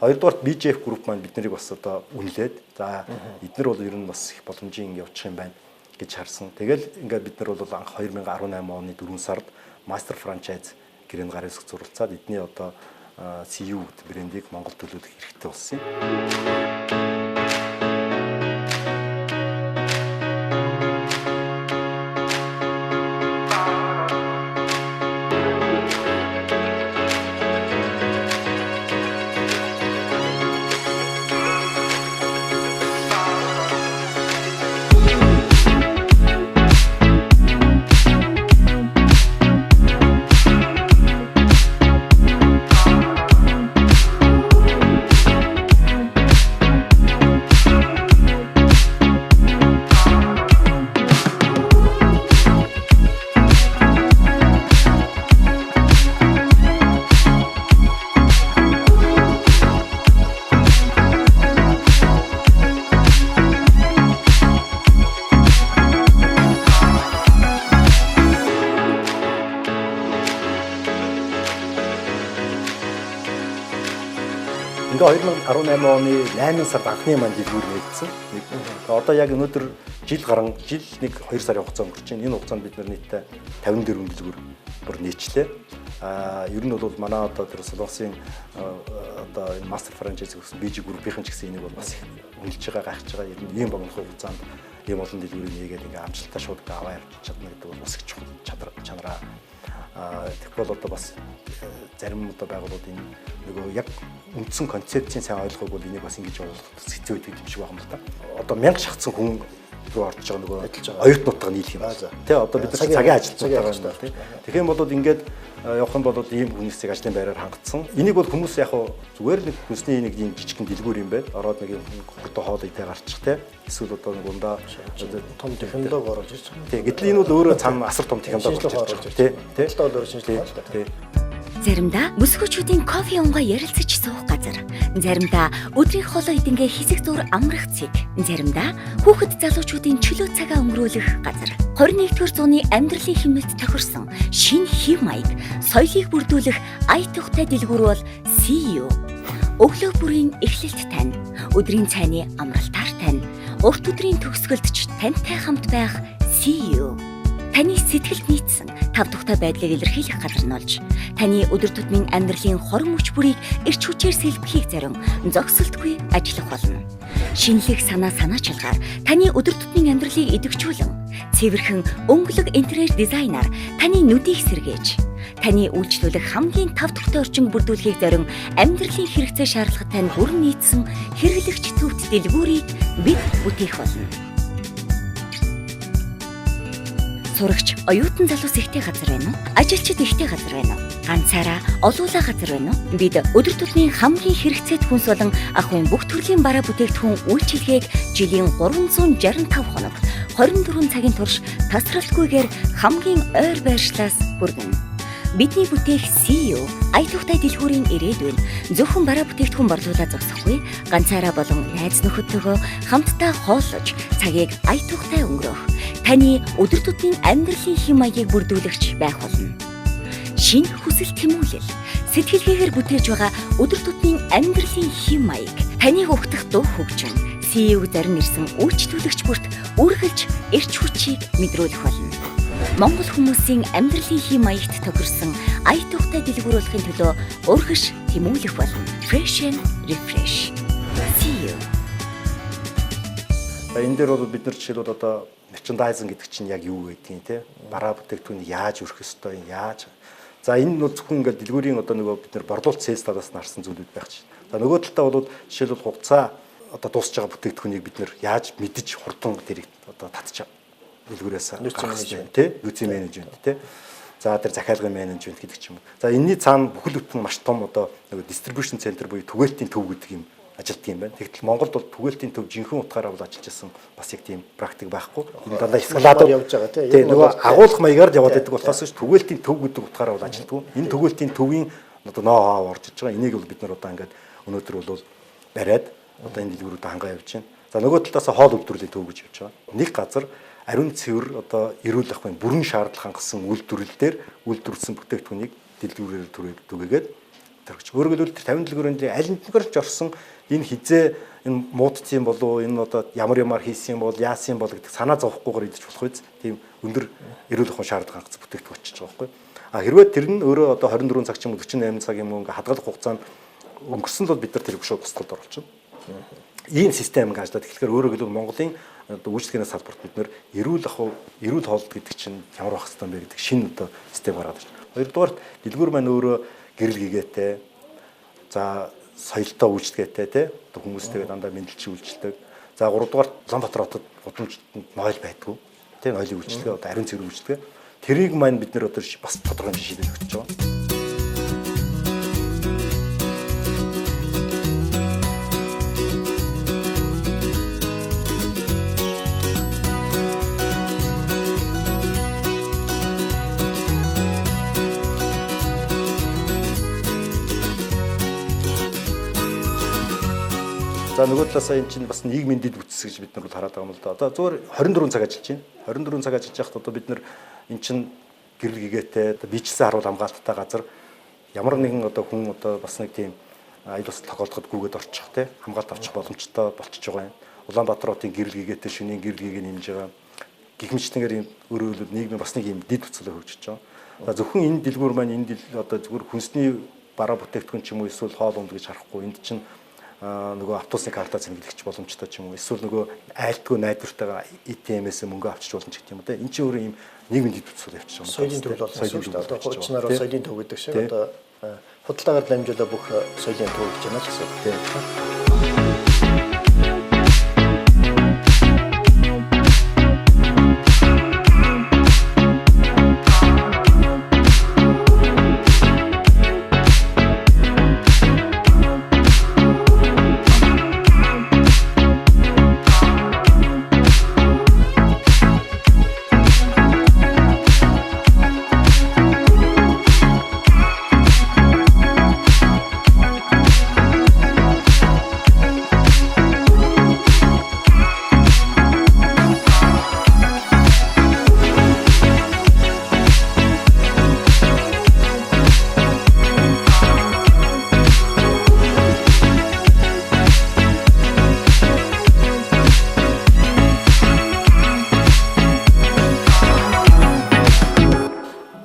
Хоёрдугаар BJF групп маань бид нарыг бас одоо үнэлээд за эдгээр бол ер нь бас их боломжийн явчих юм байна гэж харсан. Тэгэл ингээд бид нар бол анх 2018 оны 4 сард Master Franchise гэрээний гарын хэсэг зуралцаад эдний одоо CU брэндийг Монгол төлөвлөх хэрэгтэй болсон юм. 2018 оны 8 сард анхны маань дэлгүүр нээлтсэн. Одоо яг өнөөдөр жил нэг 2 сарын хугацаа өнгөрч байна. Энэ хугацаанд бид нийтдээ 54 дэлгүүр бүр нийтлээ. Ер нь бол манай одоо тэр Солонгосын одоо энэ мастер франчайз гэсэн BG группийн ч гэсэн энийг бол бас үнэлж байгаа гайхаж байгаа. Ер нь ийм богино хугацаанд ийм олон дэлгүүрийг нээгээд ингээ амжилттай шууд аваа явж чадна гэдэг бол бас их чухал чанараа. Тэгвэл одоо бас зарим одоо байгууллагууд энэ нөгөө яг үндсэн концепцийн сайн ойлгох бол энийг бас ингэж явуулах хэцүү байдаг юм шиг байна л да. Одоо 1000 шахацсан хүн руу орж байгаа нөгөө оюут нутаг нийлэх юм байна. Тэ одоо бид нар цагийн ажилтнууд байгаа юм байна. Тэгэх юм бол ингээд явах юм бол ийм хүнсийг ажлын байраар хангацсан. Энийг бол хүмүүс яг зүгээр нэг хүнсний нэг ийм жижигхэн дэлгүүр юм байна. Ороод нэг хурдан хоолыг тэ гарчих тэ. Эсвэл одоо нэг ундаа том технологи оруулж ирж байгаа. Тэг. Гэтэл энэ бол өөрөө цаана асар том технологи оруулж ирж байгаа. Тэ. Одоо өөрөө шинжилгээ байна л да. Заримдаа бүсгүүчүүдийн кофе унгаа ярилцаж суух газар. Заримдаа өдрийн хоолой идэнгээ хэсэг зур амрах цэг. Заримдаа хүүхэд залуучуудын чөлөө цагаа өнгөрүүлэх газар. 21-р зууны амьдралын хэмнэлд тохирсон шинэ хэв маяг, соёлыг бүрдүүлэх ая тухтай дэлгүүр бол CEO. Өглөө бүрийн эхлэлт тань, өдрийн цайны амралтаар тань, урт өдрийн төгсгөлд ч тантай хамт байх CEO. Таны сэтгэлд нийцсэн тав тухтай байдлыг илэрхийлэх газар нь болж, таны өдөр тутмын амьдралын хорон хүч бүрийг эрч хүчээр сэлбэхийг зарим зогсолтгүй ажиллах болно. Шинэлэг санаачилгаар таны өдөр тутмын амьдралыг идэвхжүүлэн, цэвэрхэн өнгөлөг интерьер дизайнаар таны нүдийг сэргээж, таны үйлчлүүлэх хамгийн тав тухтай орчин бүрдүүлэхийг зарим амьдралын хэрэгцээ шаардлагатай нь бүрэн нийцсэн хэрэглэгч төвт дэлгүүрийг бид бүтээх болно. Сурагч оюутан залуус ихтэй газар байна уу? Ажилчид ихтэй газар байна уу? Ганцаараа олуулаа газар байна уу? Бид өдөр тутмын хамгийн хэрэгцээт хүнс болон ахуйн бүх төрлийн бараа бүтээгдэхүүн үйлчилгээг жилийн 365 хоног 24 цагийн турш тасралтгүйгээр хамгийн ойр байршлаас хүргэнэ. Бидний бүтээх CEO ая тухтай дэлгүүрийн ирээдүйн зөвхөн бараа бүтээгдэхүүн борлуулаад зогсохгүй, ганцаараа болон найз нөхөдтэйгөө хамтдаа хооллож цагийг ая тухтай өнгөрөөх, таны өдөр тутмын амьдралын хэм маягийг бүрдүүлэгч байх болно. Шинэ хүсэл тэмүүлэл, сэтгэлгээгээр бүтээж байгаа өдөр тутмын амьдралын хэм маяг, таныг угтах дуу хөгжим, CEO зарим ирсэн үйлчлүүлэгч бүрт үргэлж эрч хүчийг мэдрүүлэх болно. Монгол хүмүүсийн амьдралын хэм маягт тохирсон ая тухтай дэлгүүр болохын төлөө урагш тэмүүлэх болно. Fresh and refresh. CEO. Энэ дээр бол бид нар жишээлбэл одоо merchandising гэдэг чинь яг юу гэдгийг те бараа бүтээгдэхүүнийг яаж өрөх ёстой, яаж. За энэ нь зөвхөн ингээд дэлгүүрийн одоо нөгөө бид нар борлуулалт sales талаас нь харсан зүйлүүд байх чинь. За нөгөө талдаа бол жишээлбэл хугацаа одоо дуусч байгаа бүтээгдэхүүнийг бид нар яаж мэдж хурдан тэрийг одоо татчих дэлгүүрээс гаргасан тий юуцын менежмент тий за тэр захиалгын менежмент гэдэг ч юм уу. За энэний цаана бүхэл бүтэн маш том одоо нэг дистрибьюшн центр буюу түгээлтийн төв гэдэг юм ажилтдаг юм байна. Тэгтэл Монголд бол түгээлтийн төв жинхэнэ утгаараа бол ажиллаж байсан бас яг тийм практик байхгүй. Энэ дандаа эскалатор явж байгаа тий. Тий нөгөө агуулгах маягаар яваад байдаг болохоос түгээлтийн төв гэдэг утгаараа бол ажилладаг. Энэ түгээлтийн төвийн одоо ноу-хау орж иж байгаа. Энийг бол бид нар одоо ингээд өнөөдөр бол бариад одоо энэ дэлгүүрүүдэд хангаа явж байна. За нөгөө талаас хоол үйлдвэрлэлийн төв гэж явж байгаа. Нэг газар ариун цэвэр одоо эрүүл ахуйн бүрэн шаардлага хангасан үйлдвэрлэл дээр үйлдвэрлэсэн бүтээгдэхүүнийг дэлгүүрээр түгээгээд төрөгч. Өөрөөр хэлбэл 50 дэлгүүрийн аль нэгнээр ч орсон энэ хизээ энэ муудсан болов энэ одоо ямар хийсэн бол яасан бол гэдэг санаа зовхгүйгээр идэж болох үз. Тийм өндөр эрүүл ахуйн шаардлага хангасан бүтээгдэхүүн очиж байгаа байхгүй. А хэрвээ тэр нь өөрөө одоо 24 цаг ч юм уу 48 цаг юм уу ингээ хадгалах хугацаанд өнгөрсөн бол бид нар тэр шууд бусдад оруулчихна. Ийм систем ингээ ажиллаад тэгэхээр өөрөөр хэлбэл Монголын одоо үйлчлэгээний салбарт бид нэр эрүүл хоолт гэдэг чинь ямар байх хэвээр бэ гэдэг шинэ одоо систем гараад ирж байна. Хоёрдугаарт дэлгүүр маань өөрөө гэрэл гэгээтэй. За соёлтой үйлчлэгээтэй те одоо хүмүүстэйгээ дандаа мэдлэлч үйлчлдэг. За гуравдугаарт Улаанбаатар хотод гудамжтанд нойл байдгүй. Тэ нойлын үйлчлэгээ одоо ариун цэвэр үйлчлэгээ. Тэрийг маань бид нэр одоо бас тодорхой хэмжээнд шийдэж өгч байгаа. За нөгөө талаас энэ чинь бас нийгмийн дэд бүтц гэж бид нар бол хараад байгаа юм л да. Одоо зөвхөн 24 цаг ажиллаж байна. 24 цаг ажиллаж байхад одоо бид нар эн чинь гэрэл гэгээтэй одоо биечлсэн харуул хамгаалттай газар ямар нэгэн одоо хүн одоо бас нэг тийм аюул бас тохиолдоход гүгээд орчих те хамгаалт авчих боломжтой болчихж байгаа юм. Улаанбаатар хотын гэрэл гэгээтэй шөнийн гэрэл гээг нэмж байгаа. Гихмичтэйгээр ийм өөрөөлөл нийгмийн бас нэг ийм дэд үцэлээ хөгжиж байгаа. Зөвхөн энэ дэлгүүр маань энэ одоо зөвхөн хүнсний бараа бүтээгдэхүүн ч юм уу эсвэл хоол унд гэж харахгүй энд чинь нөгөө автобусны карта зэмлэгч боломжтой ч юм уу эсвэл нөгөө айлтгүй найдвартайгаа ATM-ээс мөнгө авчиж боломж гэх юм уу те энэ чинь өөрөө ийм нийгмийн дэд үцэл явчих юм. Соёлын төв бол соёлын төв одоо хуучнаар соёлын төв гэдэг шиг одоо худалдаагаар дамжуулаад бүх соёлын төв гэж байна л гэсэн үг тийм.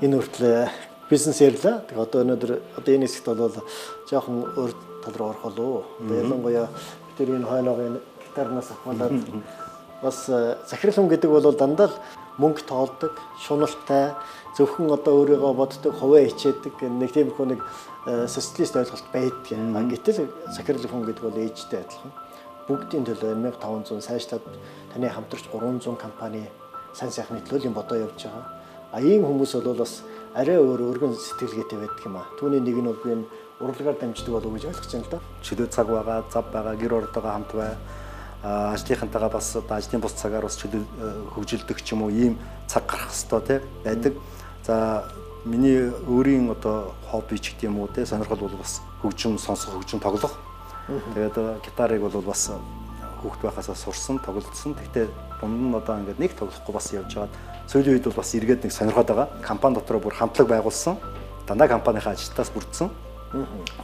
Энэ хүртэл бизнес ярьлаа. Тэгээ одоо өнөөдөр одоо энэ хэсэгт бол жоохон өөр тал руу орох болов. Одоо ялангуяа бид энэ хойногийн гитарнаас ахмалаад бас захирал хүн гэдэг бол дандаа л мөнгө тоолдог, шуналтай, зөвхөн одоо өөрийгөө боддог, хувиа хичээдэг нэг тиймэрхүү нэг социалист ойлголт байдаг. Гэтэл захирал хүн гэдэг бол ээжтэй адилхан. Бүгдийн төлөө 1500 сайжлаад таны хамтарч 300 компани сайн сайхны төлөөллийн бодоо явж байгаа. Ийм хүмүүс бол бас арай өөр өргөн сэтгэлгээтэй байдаг юм аа. Түүний нэг нь бол би энэ урлагаар дамждаг болов уу гэж ойлгож байна л да. Чөлөө цаг байгаа, зав байгаа, гэр ордогоо хамт бай. Ажлынхантайгаа бас ажлын бус цагаар бас чөлөө хөгжилдэг ч юм уу ийм цаг гарах хэвээр те байдаг. За миний өөрийн одоо хобби ч гэдэг юм уу те сонирхол бол бас хөгжим сонсох, хөгжим тоглох. Тэгээд гитарыг бол бас хүүхд байхасаа сурсан, тоглолцсон. Гэхдээ дунд нь одоо ингээд нэг тоглохгүй бас явж байгаа. Сүүлийн үед бол бас эргээд нэг сонирхоод байгаа. Компани дотроо бүр хамтлаг байгуулсан. Дандаа компанийнхаа ажилтнаас бүрдсэн.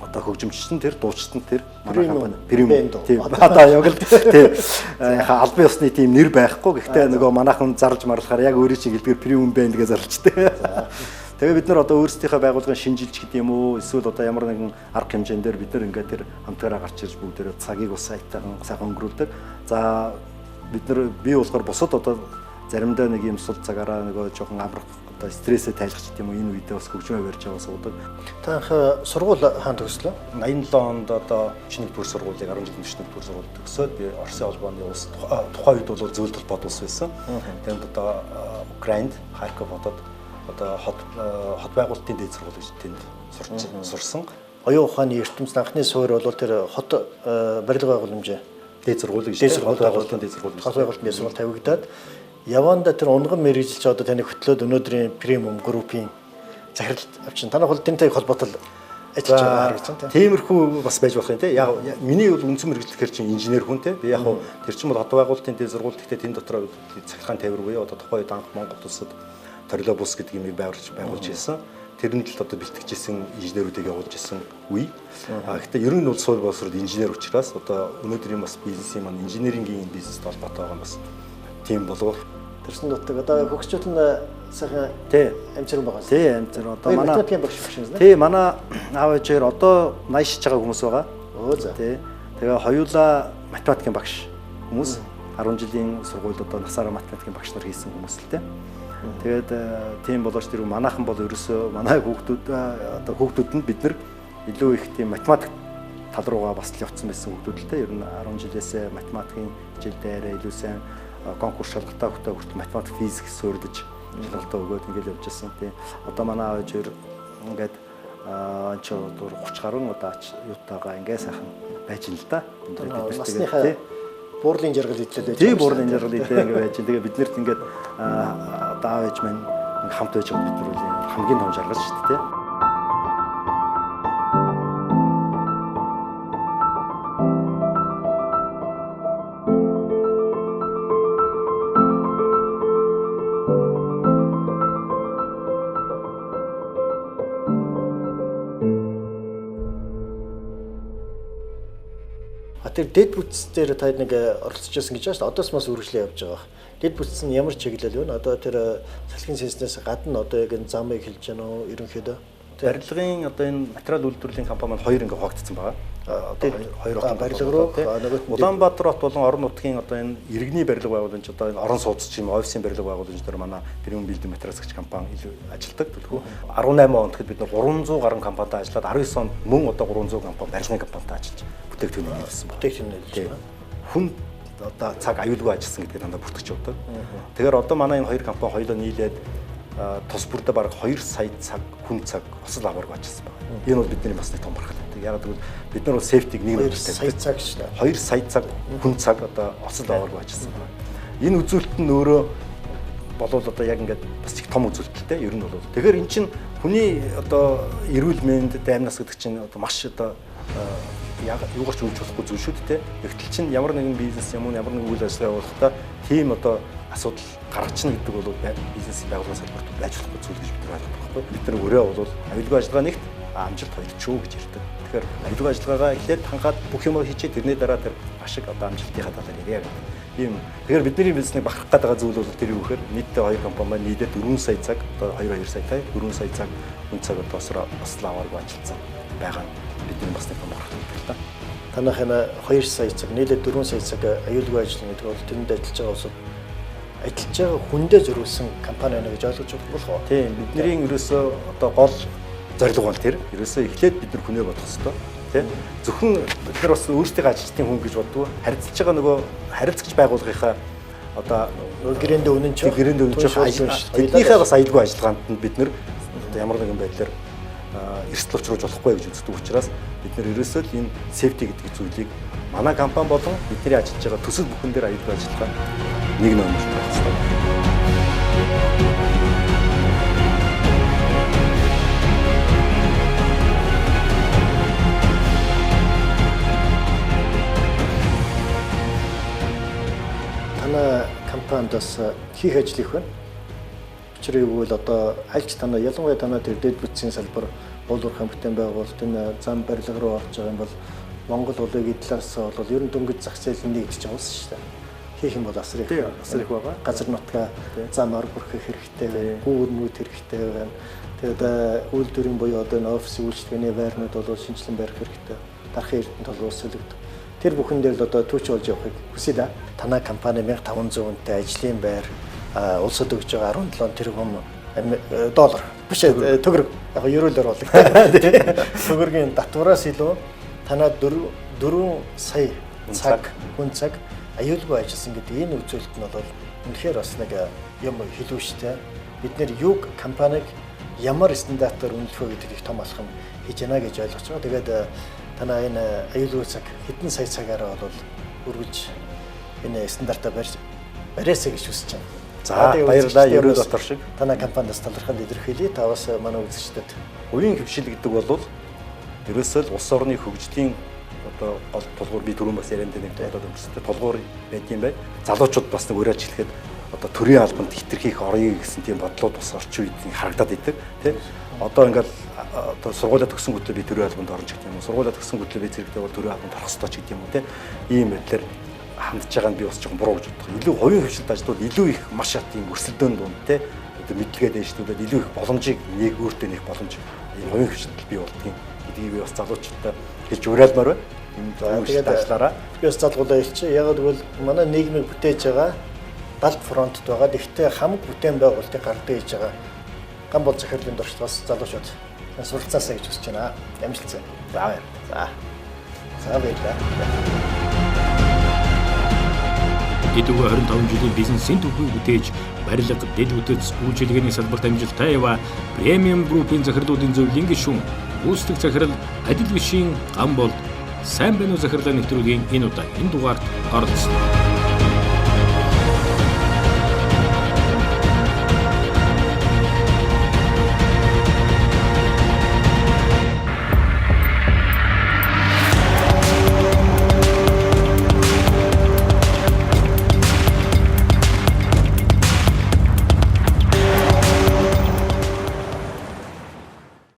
Одоо хөгжимчтэн тэр, дуучтан тэр манай компани премиум. Тийм. Одоо яг л тийм. Албан ёсны тийм нэр байхгүй. Гэхдээ нөгөө манайхан зарлж марлахаар яг өөрийн чинь хэлбэр премиум бэнд гэж зарлжтэй. Тэгээ бид нар одоо өөрсдийнхөө байгууллагын шинжилж гэдэг юм уу эсвэл одоо ямар нэгэн арга хэмжээнд дээр бид нар ингээд тэр хамтаараа гарч ирж бүгдээрээ цагийг бас сайтайхан сайхан өнгөрүүлдэг. За бид нар бий болохоор бусад одоо заримдаа нэг юм сул цагаараа нөгөө жоохон амрах одоо стрессээ тайлах гэдэг юм уу энэ үедээ бас хөгжмөө барьж байгаа суудаг. Таах сургууль хаан төгслөө. 87 онд одоо шинэ төр сургуулийг 10 жилийн шинэ төр сургууль төгсөөд би Оросын холбооны улс тухайн үед бол зөвлөлт холбоот улс байсан. Тэгээд одоо Украинд Харьков хотод одоо хот байгуулалтын дээд сургууль гэж тэнд сурсан. Оюун ухааны ертөнцийн анхны суурь бол тэр хот барилга байгууламжийн дээд сургууль гэж хот байгуулалтын дээд сургууль. Хот байгуулалтын дээд сургууль тавигдаад яванда тэр унган мэрэгжилч одоо таны хөтлөөд өнөөдрийн премиум группийн захиралд авчин. Танах бол тэнтэй холбоотой ажиллаж байгаа гэж байна. Тиймэрхүү бас байж болох юм те. Яг миний бол үндсэн мэрэгчлэхээр чинь инженер хүн те. Би яг тэр чинь бол хот байгуулалтын дээд сургууль гэхдээ тэнд дотор цахилгаан тавир буюу одоо тухайн үед анх Монгол улсад Торило бус гэдэг юмыг байгуулж ирсэн. Тэрэнд л одоо бэлтгэжсэн инженерүүдийг явуулж ирсэн үе. Гэхдээ ер нь бол суурь боловсрол инженер учраас одоо өнөөдрийн бас бизнесийн маань инженерингийн бизнестэй холбоотой байгаа бас тийм болов. Тэрсэн дотор одоо хөгжчүүд нь сайхан амжирсан байгаа. Тий, амжир одоо манай математикийн багш байна. Тий, манай аав ээжээр одоо 80 шиж байгаа хүмүүс байгаа. Өө за. Тий. Тэгээ хоёулаа математикийн багш хүмүүс 10 жилийн сургуульд одоо насаараа математикийн багш нар хийсэн хүмүүс л тий. Тэгээд тийм болооч тэр манайхан бол ерөөсөө манай хүүхдүүд нь бид нар илүү их тийм математик тал руугаа бас л явцсан байсан хүүхдүүд л те ер нь 10 жилээсээ математикийн хичээлдээ илүү сайн конкурс шалгалтаа хүртэл математик физик суурьдаж шалгалтаа өгөөд ингээл явж байсан тийм одоо манай аав ээжээр ингээд ч 30 гаруй удаач юутаага ингээ сайхан байж ин л да. Насныхаа буурлын жаргал идэлээ байж. Тийм буурлын жаргал идэлээ ингээ байж. Тэгээ биднэрт ингээд даав ээж маань хамт байж байгаа бид нар хамгийн том жаргал шүү дээ. тэр дэд бүтц дээр та нэг оролцож байсан гэж байна шүү дээ. Одоос бас үргэлжлэн явж байгаа. Дэд бүтц нь ямар чиглэл вэ? Одоо тэр салхин сэснээс гадна одоо яг энэ замыг хэлж байна уу? Ерөнхийдөө барилгын одоо энэ материал үйлдвэрлэлийн компани маань хоёр ингээ хуваагдсан байгаа. Одоо хоёр барилга руу нөгөө Улаанбаатар хот болон орон нутгийн одоо энэ иргэний барилга байгууламж одоо энэ орон сууц чим офисын барилга байгууламж дээр манай Premium Building Materials гэж компани ажилладаг. Төлхөө 18 онд гэхэд бид 300 гаруй компанитай ажиллаад 19 онд мөн одоо 300 компани барилгын компанитай ажиллаж бүтээгдэхүүн хийсэн. бүтээгдэхүүн хийлээ. Хүн одоо цаг аюулгүй ажилласан гэдгийг дандаа бүртгэж явдаг. Тэгэхээр одоо манай энэ хоёр компани хоёулаа нийлээд тус бүрдээ бараг 2 сая цаг хүн цаг осол авааргүй ажилласан байна. Энэ бол бидний бас нэг том барах гэдэг. Яг гэвэл бид нар бол сефтиг нэг нэг сая цаг шүү дээ. 2 сая цаг хүн цаг одоо осол авааргүй ажилласан байна. Энэ үзүүлэлт нь өөрөө болов одоо яг ингээд бас их том үзүүлэлттэй ер нь бол. Тэгэхээр эн чинь хүний одоо эрүүл мэнд даймнаас гэдэг чинь одоо маш одоо яг юугаарч үйлч болохгүй зүйл шүү дээ. Тэгтэл чинь ямар нэгэн бизнес ямар нэгэн үйл ажиллагаа явуулахдаа тийм одоо асуудал гаргачна гэдэг бол бизнес байгууллагын салбарт байж болохгүй зүйл гэж бид нар ойлгох байхгүй. Бид нар өөрөө бол аюулгүй ажиллагаа нэгт амжилт хоёрч юу гэж ярьдаг. Тэгэхээр аюулгүй ажиллагаагаа эхлээд хангаад бүх юм хийчээ тэрний дараа тэр ашиг одоо амжилтынхаа талаар ярья гэдэг. Ийм тэгэхээр бидний бизнесийг бахархах гэдэг зүйл бол тэр юу гэхээр нийтдээ хоёр компани маань нийлээд 4 сая цаг одоо 2 саятай 4 сая цаг хүн цаг одоо ослоо авааргүй ажилласан байгаа. Бидний бас нэг том бахархах юм байна. Танах энэ 2 сая цаг нийлээд 4 сая цаг аюулгүй ажиллана гэдэг бол тэнд ажиллаж байгаа улсууд ажиллаж байгаа хүндээ зориулсан компани байна гэж ойлгож болох уу? Тийм, бидний ерөөсөө одоо гол зорилго бол тэр. Ерөөсөө эхлээд бид нар хүнээ бодох хэрэгтэй. Тэ? Зөвхөн бид нар бас өөрсдөө ажилтны хүн гэж боддог. Харилцаж байгаа нөгөө харилцагч байгууллагынхаа одоо гэрээндээ үнэн чинь тэднийхээ бас аюулгүй ажиллагаанд бид нар одоо ямар нэгэн байдлаар эрсдэл учруулж болохгүй гэж үздэг учраас бид нар ерөөсөө л энэ safety гэдэг зүйлийг манай компани болон бидний ажиллаж байгаа төсөл бүхэн дээр аюулгүй ажиллагаа нэг номер байх хэрэгтэй. Танай компанид бас хийх ажил их байна. Учир нь бол одоо альч танай ялангуяа танай тэр дэд бүтцийн салбар уулуурхайн бүтээн байгуулалт энэ зам барилга руу орж байгаа юм бол Монгол улсын талаас бол ер нь дөнгөж зах зээлийн нэгдэж байгаа улс шүү дээ. Хийх юм бол асар их байгаа. Газар нутгаа зам ор бүрхэх хэрэгтэй, гүүрнүүд хэрэгтэй байна. Тэгээд үйлдвэрийн буюу одоо энэ офис үйлчлэгээний байрнууд бол шинжилэн барих хэрэгтэй. Дарахын эрдэнэт бол улсөлөгдөв. Тэр бүхэн дээр л одоо түүч болж явахыг хүсье да. Танай компани 1500 хүнтэй ажлын байр улсад өгж байгаа 17 тэрбум доллар биш төгрөг яг ерөөлөөр бол төгрөгийн татвараас илүү танаа 4 сая цаг хүн цаг аюулгүй ажилласан гэдэг энэ үзүүлэлт нь бол үнэхээр бас нэг юм хэлвэштэй. Бид нэр юг компаниг ямар стандартаар үнэлэх вэ гэдэг их том алхам хийж байна гэж ойлгож байгаа. Тэгээд танаа энэ аюулгүй цаг хэдэн сая цагаараа бол үргэлж энэ стандартаа барьяасаа гэж хүсэж байна. За баярлалаа ерөө дотор шиг танай компаниас талархал илэрхийлье. Та бас манай үзэгчдэд хувийн хөвшил гэдэг бол ерөөсөө л улс орны хөгжлийн одоо гол тулгуур би түрүүн бас ярианд нэг болоод өнгөрсөй тулгуур байдсан бай. Залуучууд бас нэг урьж хэлэхэд одоо төрийн албанд хитрхийх орё гэсэн тийм бодлууд бас орчин үед харагдаад идэг тий. Одоо ингээл одоо сургуулаа төгсөн хөтлөө би төрийн албанд орж гэх юм уу. Сургуулаа төгсөн хөтлөө би зэрэгтэй бол төрийн албанд орох ёстой ч гэдэг юм уу тий. Ийм байдлаар хандж байгаа нь би бас жоохон буруу гэж боддог. Илүү хувийн хөвшилт ажлууд илүү их маш их тийм өрсөлдөөн дунд тий. Одоо мэдлэгээ дэвшлүүлээд илүү их боломжийг нэг өөртөө нэг боломж энэ хувийн хөвшилт бий болдгийг гэдгийг би бас залуучуудаа хэлж уриалмаар байна. Тэгээд ажиллаараа би бас залгуулаа хэлчих. Яг гэвэл манай нийгмийг бүтээж байгаа далд фронтд байгаа. Гэхдээ хамаг бүтээн байгуулалтыг гардаг хийж байгаа Гамбол захирлын дуршлаас залуучууд суралцаасаа гэж хүсэж байна. Амжилт. За баяр. За баярлалаа. Хэдүүгээр 25 жилийн бизнесийн төвхийг бүтээж барилга, дэд бүтц үйлчилгээний салбарт амжилттай яваа Premium Group-ийн захирлуудын зөвлөлийн гишүүн гүйцэтгэх захирал Адил Бишийн Гамболд сайн байна уу захирлаа нэвтрүүлгийн энэ удаагийн дугаарт оролцсон.